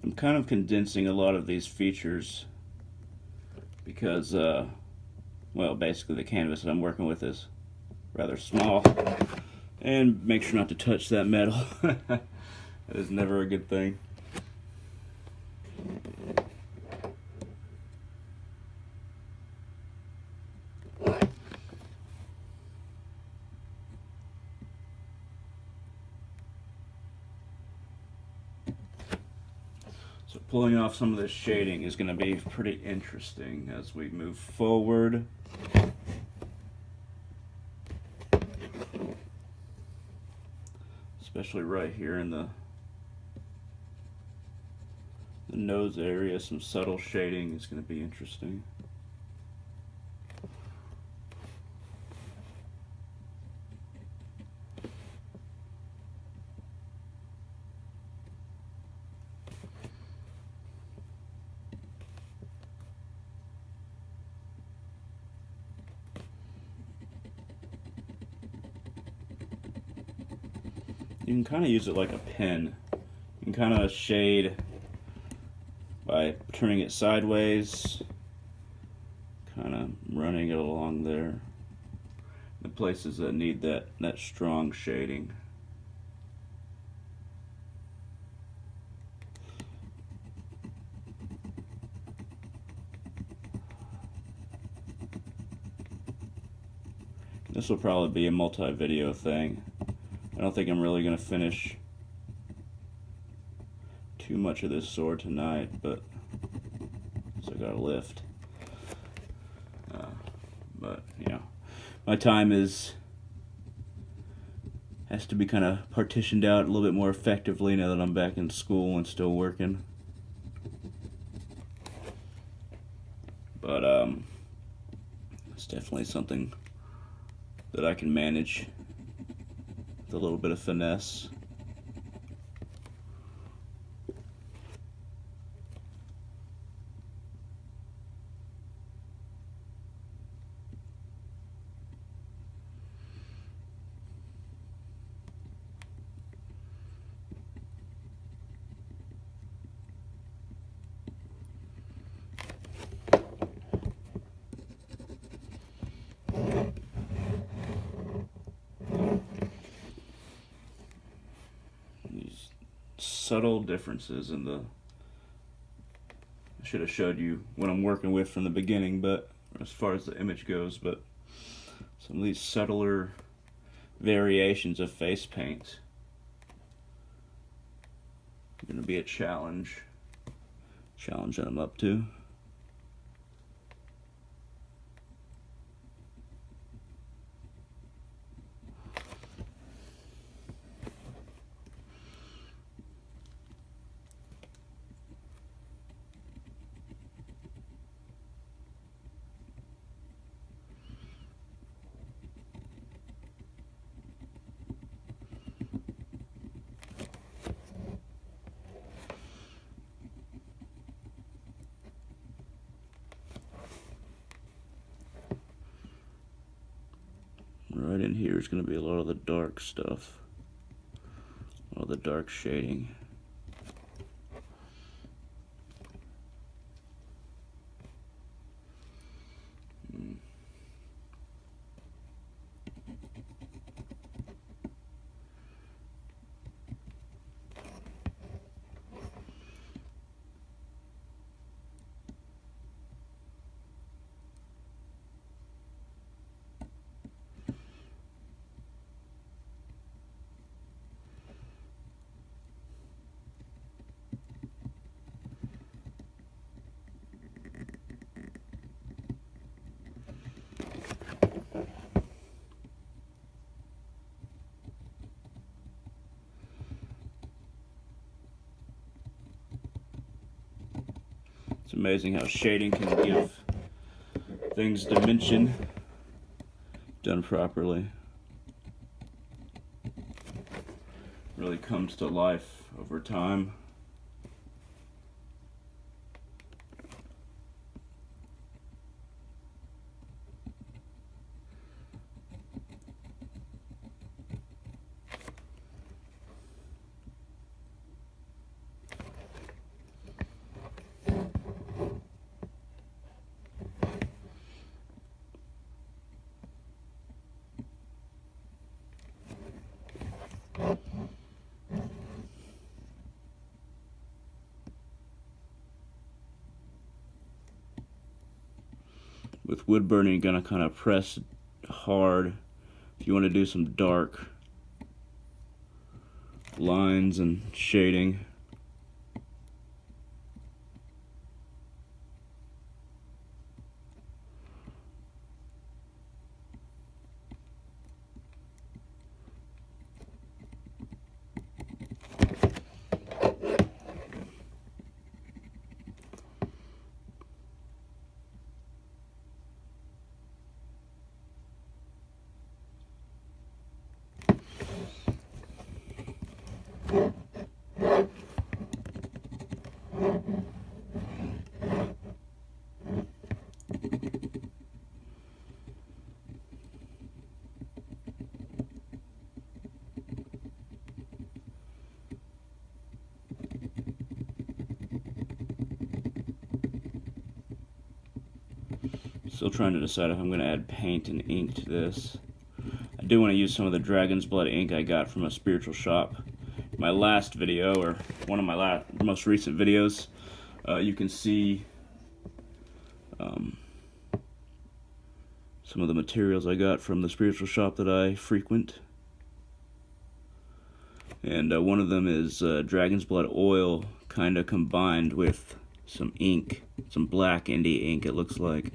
I'm kind of condensing a lot of these features because, well, basically the canvas that I'm working with is rather small. And make sure not to touch that metal. That is never a good thing. So pulling off some of this shading is going to be pretty interesting as we move forward. Especially right here in the nose area, some subtle shading is going to be interesting. You can kind of use it like a pen. You can kind of shade by turning it sideways, kind of running it along there. The places that need that strong shading. This will probably be a multi-video thing. I don't think I'm really going to finish too much of this sword tonight, but so I got to lift. But you know, my time has to be kind of partitioned out a little bit more effectively now that I'm back in school and still working. But it's definitely something that I can manage with a little bit of finesse. Subtle differences in the... I should have showed you what I'm working with from the beginning, but as far as the image goes, but some of these subtler variations of face paint are going to be a challenge that I'm up to. Right in here is going to be a lot of the dark stuff, a lot of the dark shading. It's amazing how shading can give things dimension done properly. Really comes to life over time. With wood burning, you're going to kind of press hard if you want to do some dark lines and shading. Still trying to decide if I'm going to add paint and ink to this. I do want to use some of the Dragon's Blood ink I got from a spiritual shop. My last video, or one of my most recent videos, you can see some of the materials I got from the spiritual shop that I frequent. And one of them is Dragon's Blood oil, kind of combined with some ink, some black indie ink it looks like.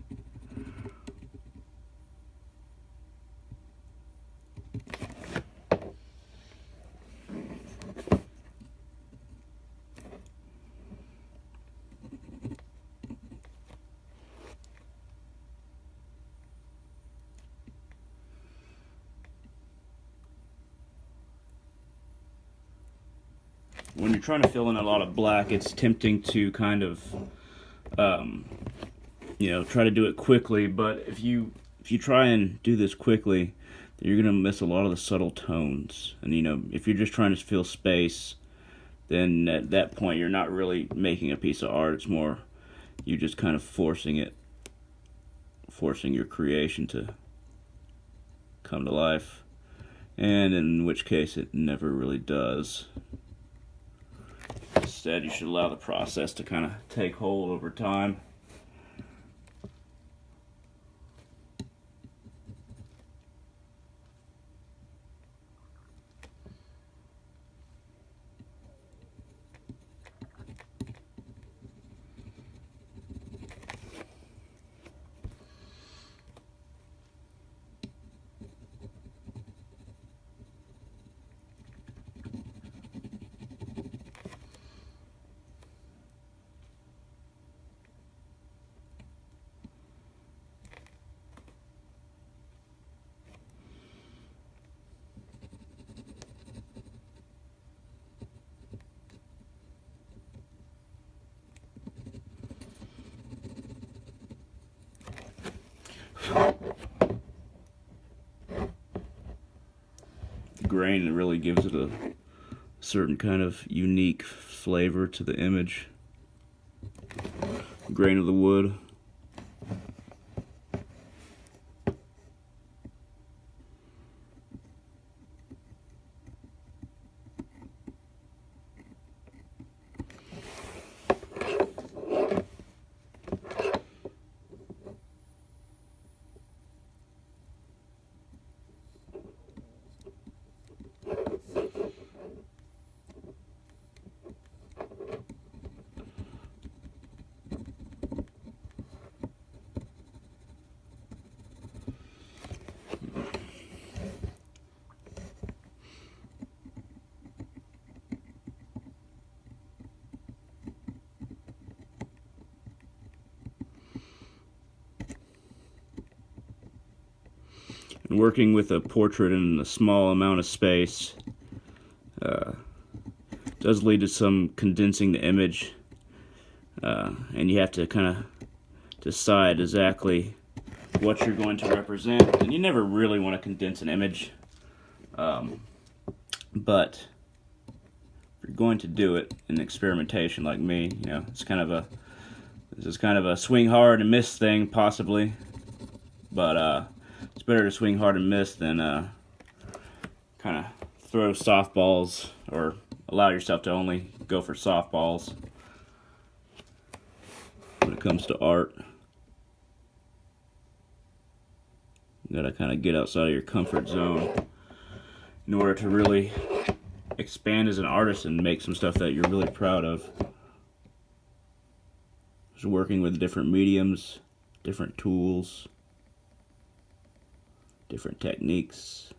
When you're trying to fill in a lot of black, it's tempting to kind of, try to do it quickly. But if you try and do this quickly, you're gonna miss a lot of the subtle tones. And if you're just trying to fill space, then at that point you're not really making a piece of art. It's more you just kind of forcing your creation to come to life. And in which case it never really does. Instead, you should allow the process to kind of take hold over time. The grain really gives it a certain kind of unique flavor to the image. The grain of the wood. And working with a portrait in a small amount of space does lead to some condensing the image, and you have to kind of decide exactly what you're going to represent. And you never really want to condense an image, but if you're going to do it in experimentation like me, it's kind of a swing hard and miss thing possibly, but it's better to swing hard and miss than kind of throw softballs or allow yourself to only go for softballs when it comes to art. You gotta kind of get outside of your comfort zone in order to really expand as an artist and make some stuff that you're really proud of. Just working with different mediums, different tools, different techniques.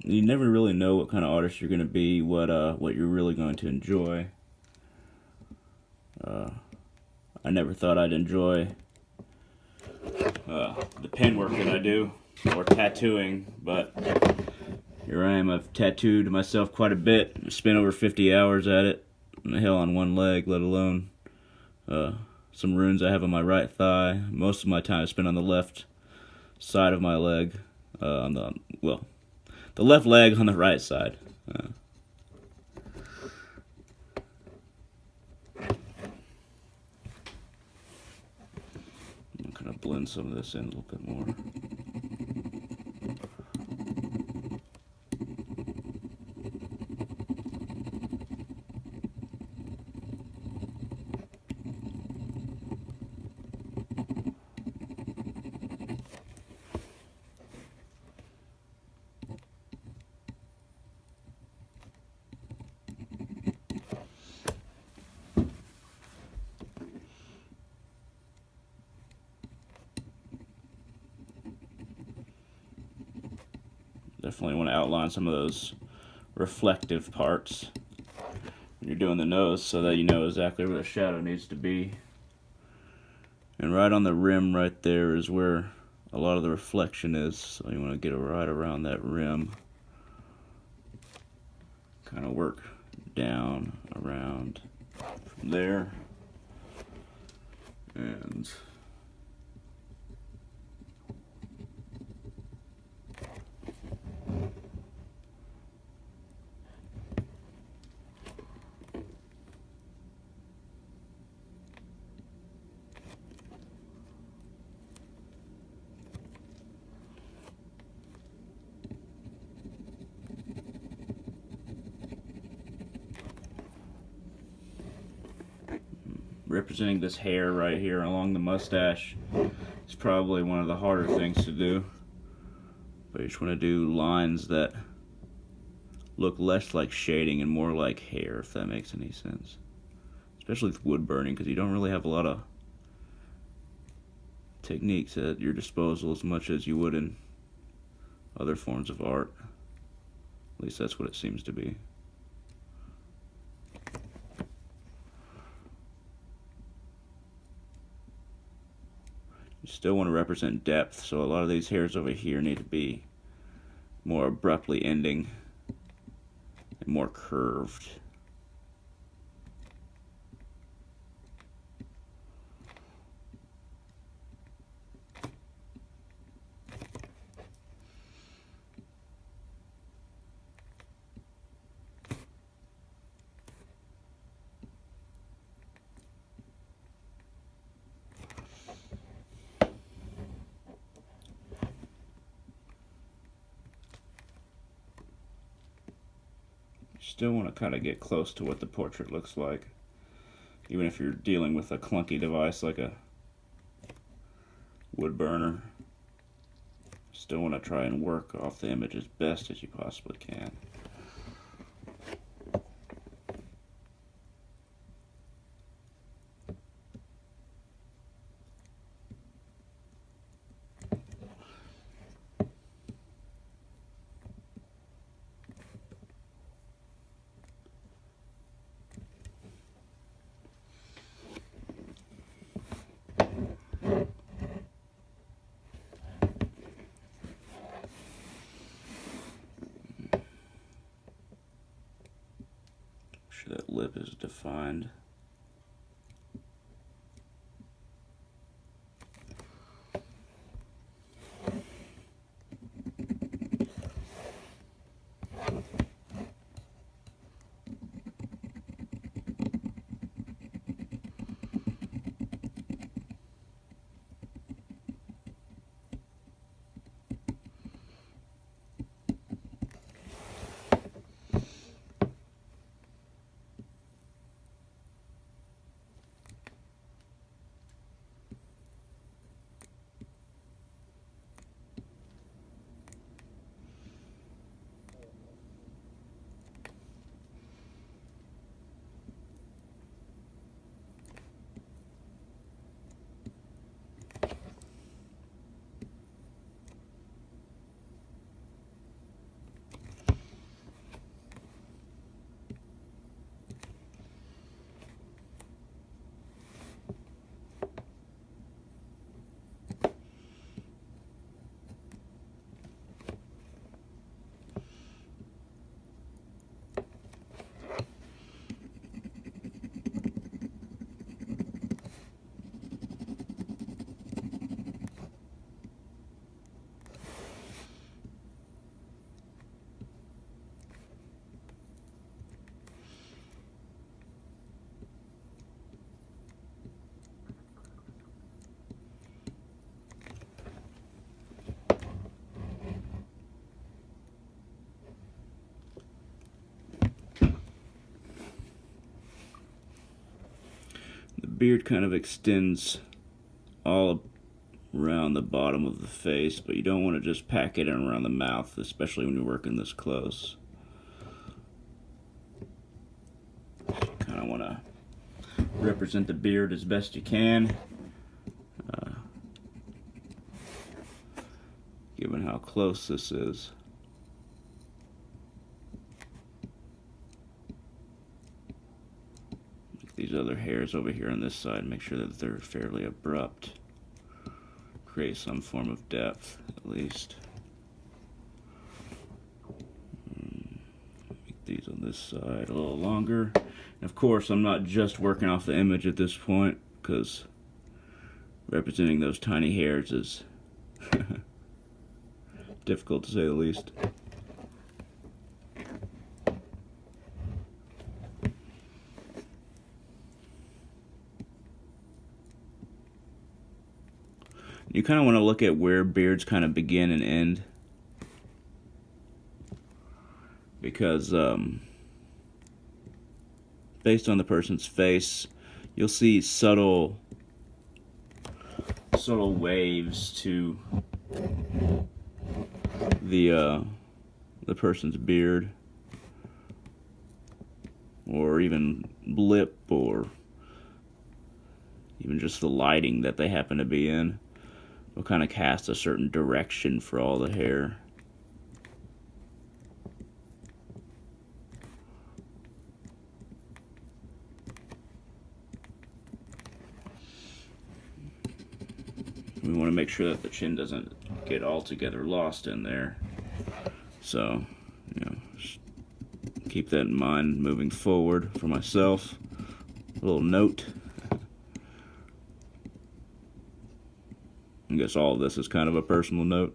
You never really know what kind of artist you're going to be, what you're really going to enjoy. I never thought I'd enjoy the pen work that I do, or tattooing, but here I am. I've tattooed myself quite a bit. I spent over 50 hours at it, and hell, on one leg, let alone some runes I have on my right thigh. Most of my time I spent on the left side of my leg, the left leg on the right side. I'm gonna blend some of this in a little bit more. Definitely want to outline some of those reflective parts when you're doing the nose so that you know exactly where the shadow needs to be. And right on the rim right there is where a lot of the reflection is, so you want to get it right around that rim. Kind of work down around from there. And representing this hair right here along the mustache is probably one of the harder things to do. But you just want to do lines that look less like shading and more like hair, if that makes any sense. Especially with wood burning, because you don't really have a lot of techniques at your disposal as much as you would in other forms of art. At least that's what it seems to be. You still want to represent depth, so a lot of these hairs over here need to be more abruptly ending and more curved. Still want to kind of get close to what the portrait looks like, even if you're dealing with a clunky device like a wood burner. Still want to try and work off the image as best as you possibly can. Sure that lip is defined. beard kind of extends all around the bottom of the face, but you don't want to just pack it in around the mouth, especially when you're working this close. So you kind of want to represent the beard as best you can, given how close this is. These other hairs over here on this side, make sure that they're fairly abrupt. Create some form of depth, at least. Make these on this side a little longer. And of course, I'm not just working off the image at this point, because representing those tiny hairs is difficult to say the least. You kind of want to look at where beards kind of begin and end, because based on the person's face, you'll see subtle waves to the person's beard, or even blip, or even just the lighting that they happen to be in. Will kind of cast a certain direction for all the hair. We want to make sure that the chin doesn't get altogether lost in there. So, you know, just keep that in mind moving forward for myself. A little note. I guess all of this is kind of a personal note,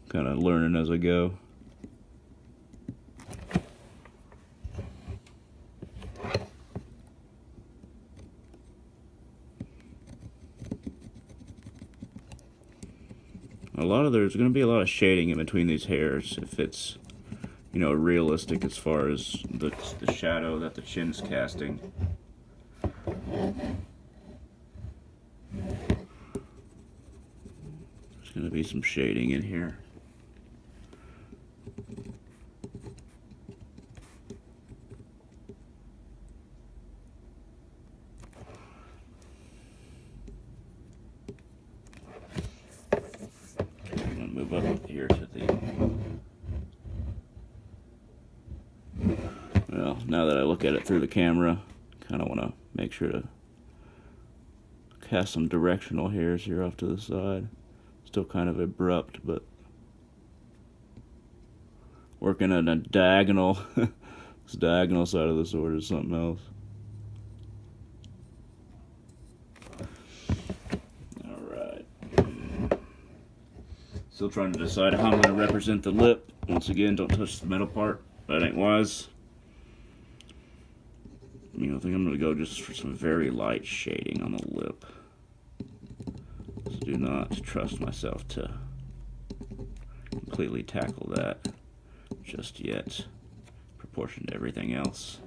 kind of learning as I go. There's going to be a lot of shading in between these hairs if it's, you know, realistic as far as the shadow that the chin's casting. There's going to be some shading in here. I'm going to move up here to the... Well, now that I look at it through the camera, kind of want to make sure to cast some directional hairs here off to the side. Still kind of abrupt, but working on a diagonal, this diagonal side of the sword is something else. Alright. Still trying to decide how I'm going to represent the lip. Once again, don't touch the metal part. That ain't wise. You know, I think I'm going to go just for some very light shading on the lip. So do not trust myself to completely tackle that just yet, proportion to everything else.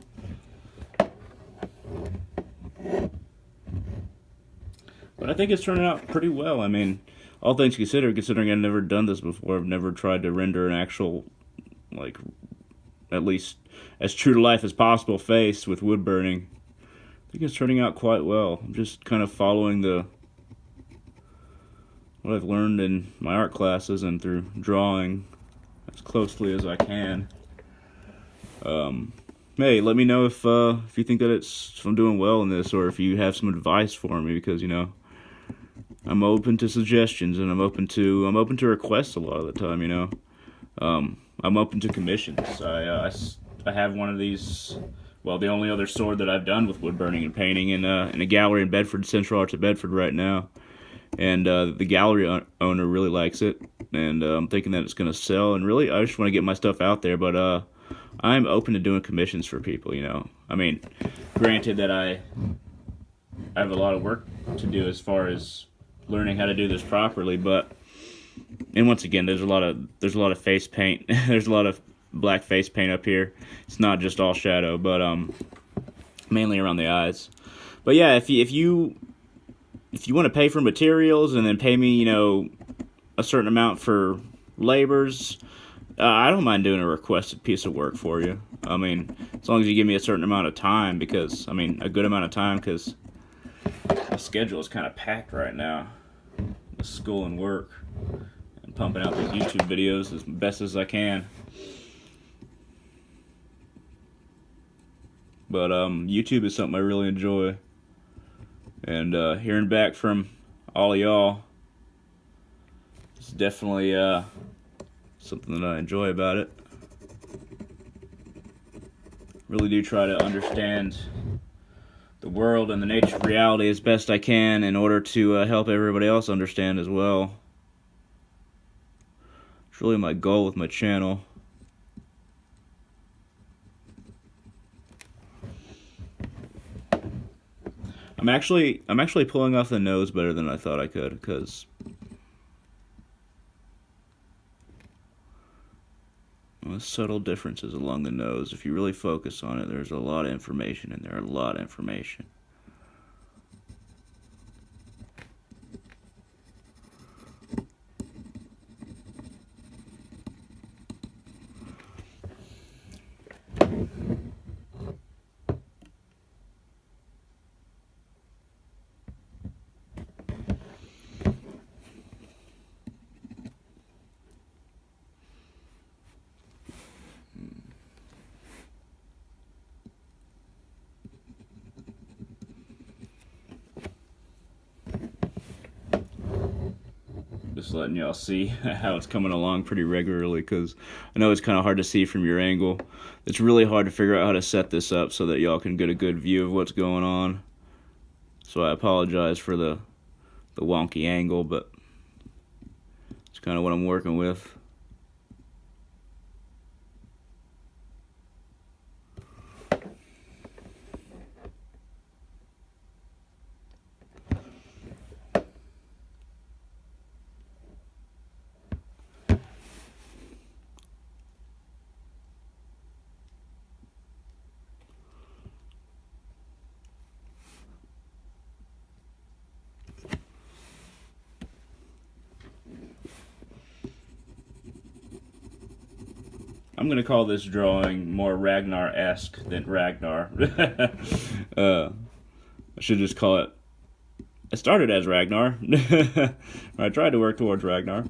But I think it's turning out pretty well. I mean, all things considered, considering I've never done this before, I've never tried to render an actual, like, at least as true to life as possible face with wood burning. I think it's turning out quite well. I'm just kind of following what I've learned in my art classes and through drawing as closely as I can. Hey, let me know if you think that if I'm doing well in this, or if you have some advice for me, because, you know, I'm open to suggestions, and I'm open to requests a lot of the time, you know. I'm open to commissions. I have one of these, well, the only other sword that I've done with wood burning and painting in a gallery in Bedford, Central Arts of Bedford right now. And the gallery owner really likes it, and I'm thinking that it's going to sell, and really I just want to get my stuff out there, but I'm open to doing commissions for people, you know. I mean, granted that I have a lot of work to do as far as learning how to do this properly, but, and once again, there's a lot of face paint. There's a lot of black face paint up here. It's not just all shadow, but mainly around the eyes. But yeah, if you want to pay for materials and then pay me, you know, a certain amount for labors, I don't mind doing a requested piece of work for you. I mean, as long as you give me a certain amount of time, because, I mean, a good amount of time, because my schedule is kind of packed right now with school and work and pumping out these YouTube videos as best as I can. But YouTube is something I really enjoy. And hearing back from all of y'all is definitely something that I enjoy about it. Really do try to understand the world and the nature of reality as best I can in order to help everybody else understand as well. It's really my goal with my channel. I'm actually pulling off the nose better than I thought I could, because subtle differences along the nose. If you really focus on it, there's a lot of information in there, a lot of information. Just letting y'all see how it's coming along pretty regularly, because I know it's kind of hard to see from your angle. It's really hard to figure out how to set this up so that y'all can get a good view of what's going on. So I apologize for the wonky angle, but it's kind of what I'm working with. I'm going to call this drawing more Ragnar-esque than Ragnar. I should just call it... It started as Ragnar. I tried to work towards Ragnar.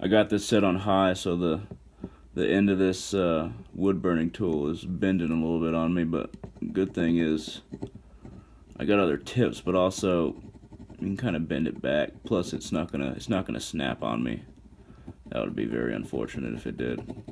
I got this set on high, so the end of this wood burning tool is bending a little bit on me, but good thing is I got other tips, but also you can kind of bend it back. Plus it's not gonna snap on me. That would be very unfortunate if it did.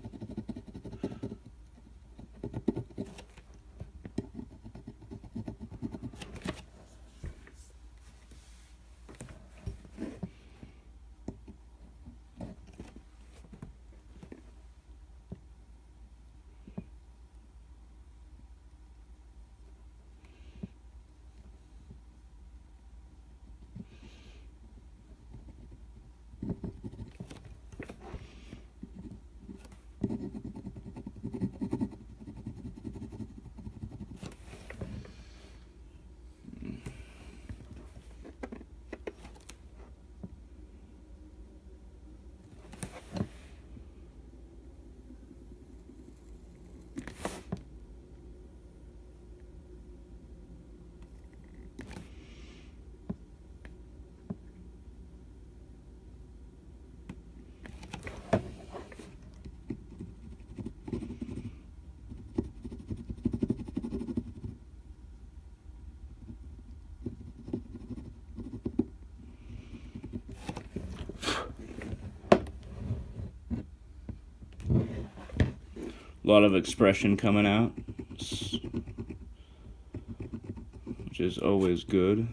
A lot of expression coming out. which is always good.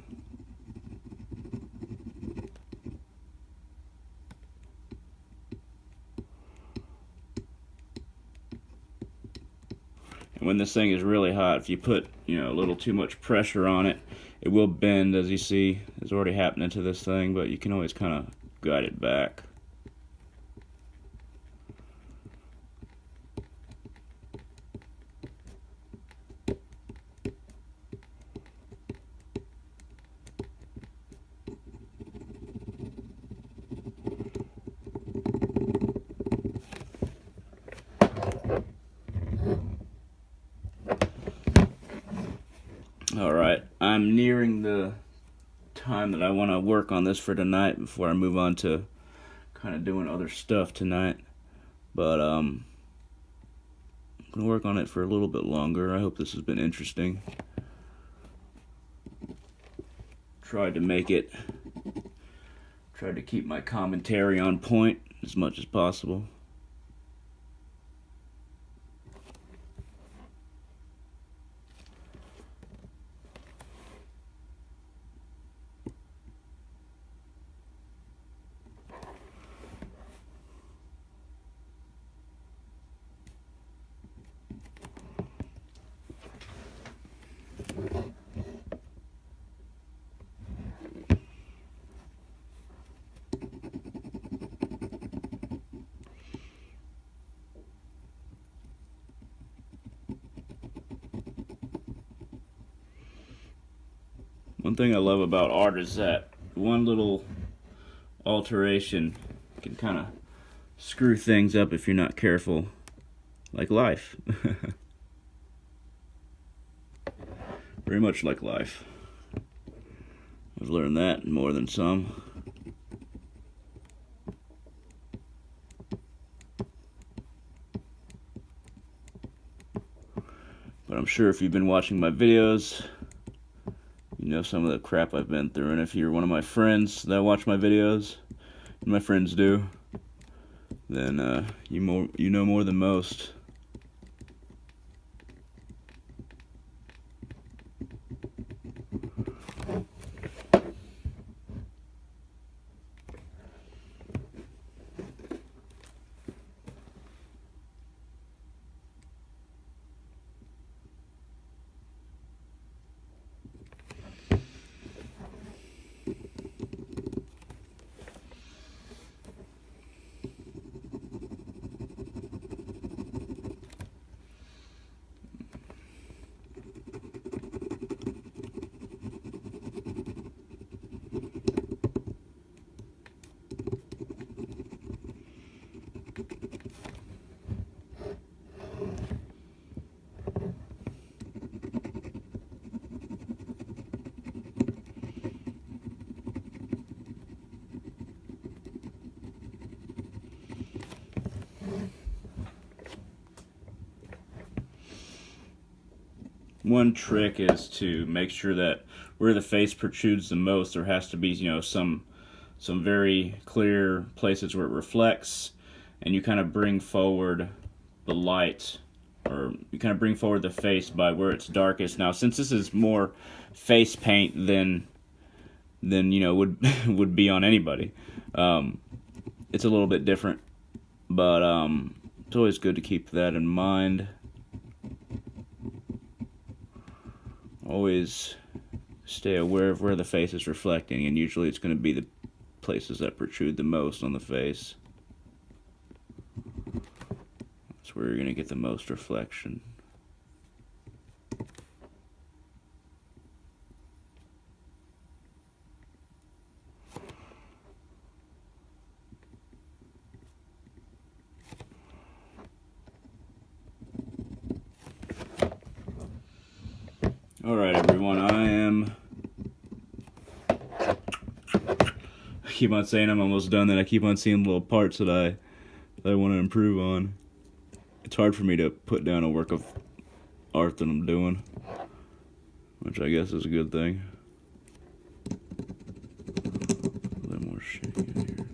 And when this thing is really hot, if you put, you know, a little too much pressure on it, it will bend, as you see. It's already happening to this thing, but you can always kind of guide it back. Alright, I'm nearing the time that I want to work on this for tonight before I move on to kind of doing other stuff tonight. But I'm going to work on it for a little bit longer. I hope this has been interesting. Tried to keep my commentary on point as much as possible. One thing I love about art is that one little alteration can kind of screw things up if you're not careful, like life. Very much like life. I've learned that more than some. But I'm sure if you've been watching my videos, you know some of the crap I've been through. And if you're one of my friends that watch my videos, and my friends do, then you know more than most. One trick is to make sure that where the face protrudes the most, there has to be, you know, some very clear places where it reflects, and you kind of bring forward the light, or you kind of bring forward the face by where it's darkest. Now, since this is more face paint than you know would be on anybody, it's a little bit different, but it's always good to keep that in mind. Always stay aware of where the face is reflecting, and usually it's going to be the places that protrude the most on the face. That's where you're going to get the most reflection. Alright everyone, I keep on saying I'm almost done, then I keep on seeing little parts that I want to improve on. It's hard for me to put down a work of art that I'm doing, which I guess is a good thing. A little more shading in here.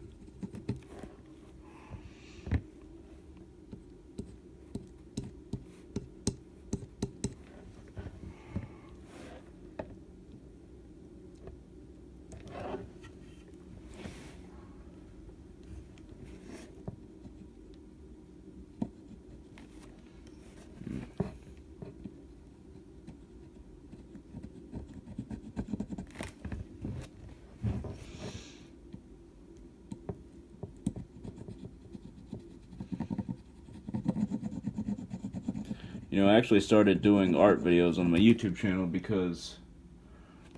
I actually started doing art videos on my YouTube channel because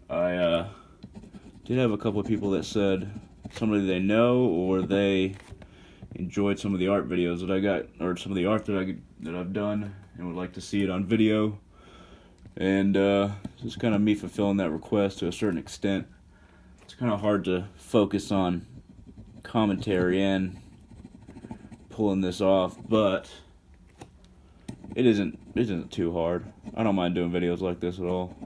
I did have a couple of people that said somebody they know or they enjoyed some of the art videos that I got, or some of the art that I've done, and would like to see it on video. And just kind of me fulfilling that request to a certain extent. It's kind of hard to focus on commentary and pulling this off, but it isn't too hard. I don't mind doing videos like this at all.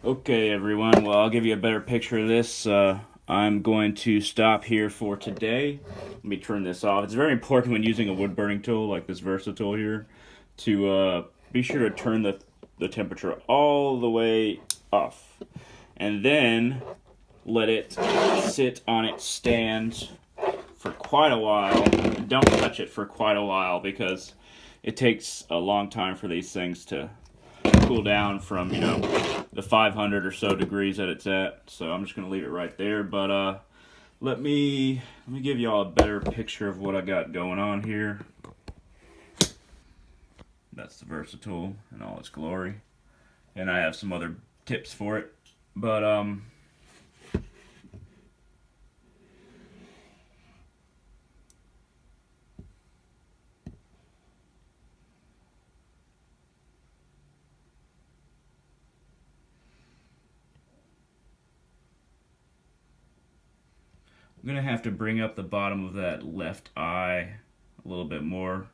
Okay, everyone, well, I'll give you a better picture of this. I'm going to stop here for today. Let me turn this off. It's very important when using a wood burning tool like this Versa tool here to be sure to turn the temperature all the way off. And then let it sit on its stand for quite a while. Don't touch it for quite a while because it takes a long time for these things to cool down from, the 500 or so degrees that it's at. So I'm just going to leave it right there. But let me give y'all a better picture of what I got going on here. That's the Versa tool in all its glory. And I have some other tips for it. But I'm going to have to bring up the bottom of that left eye a little bit more.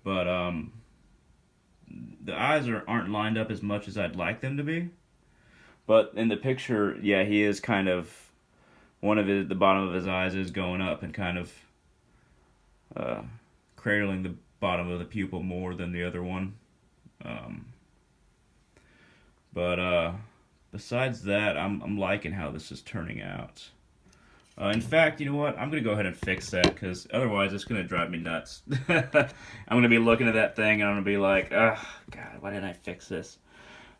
But the eyes aren't lined up as much as I'd like them to be. But in the picture, yeah, he is kind of, the bottom of his eyes is going up and kind of cradling the bottom of the pupil more than the other one. But besides that, I'm liking how this is turning out. In fact, you know what? I'm going to go ahead and fix that because otherwise it's going to drive me nuts. I'm going to be looking at that thing and I'm going to be like, oh, God, why didn't I fix this?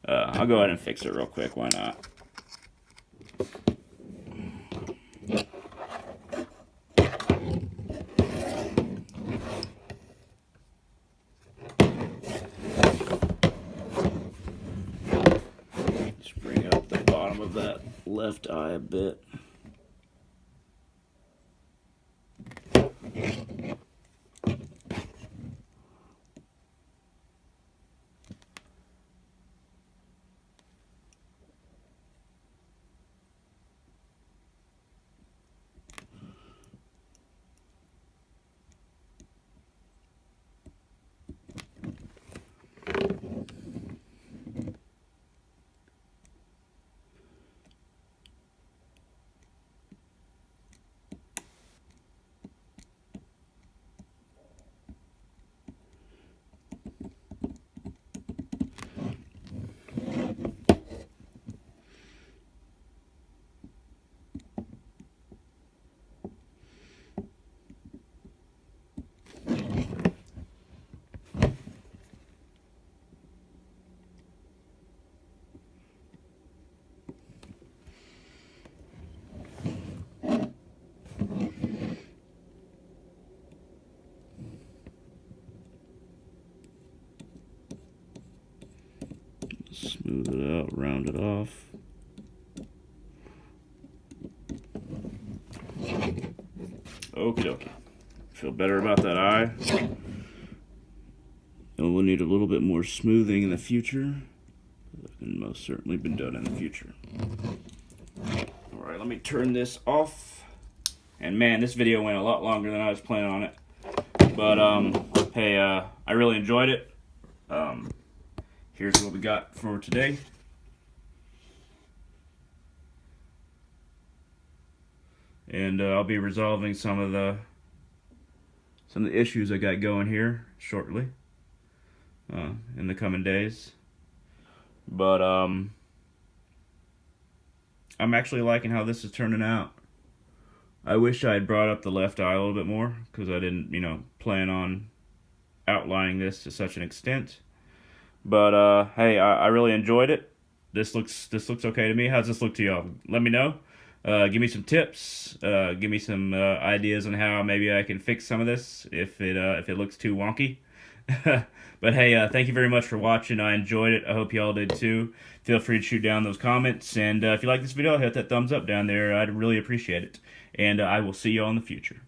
I'll go ahead and fix it real quick. Why not? Just bring up the bottom of that left eye a bit. Smooth it out, round it off. Okie dokie. Feel better about that eye. And we'll need a little bit more smoothing in the future. That can most certainly be done in the future. Alright, let me turn this off And man, this video went a lot longer than I was planning on it. But hey, I really enjoyed it. Here's what we got for today. And I'll be resolving some of the issues I got going here shortly, in the coming days. But I'm actually liking how this is turning out. I wish I had brought up the left eye a little bit more, because I didn't, plan on outlining this to such an extent. But hey, I really enjoyed it. This looks okay to me. How's this look to y'all? Let me know. Give me some tips. Give me some ideas on how maybe I can fix some of this if it looks too wonky. But hey, thank you very much for watching. I enjoyed it. I hope y'all did too. Feel free to shoot down those comments. And if you like this video, hit that thumbs up down there. I'd really appreciate it. And I will see y'all in the future.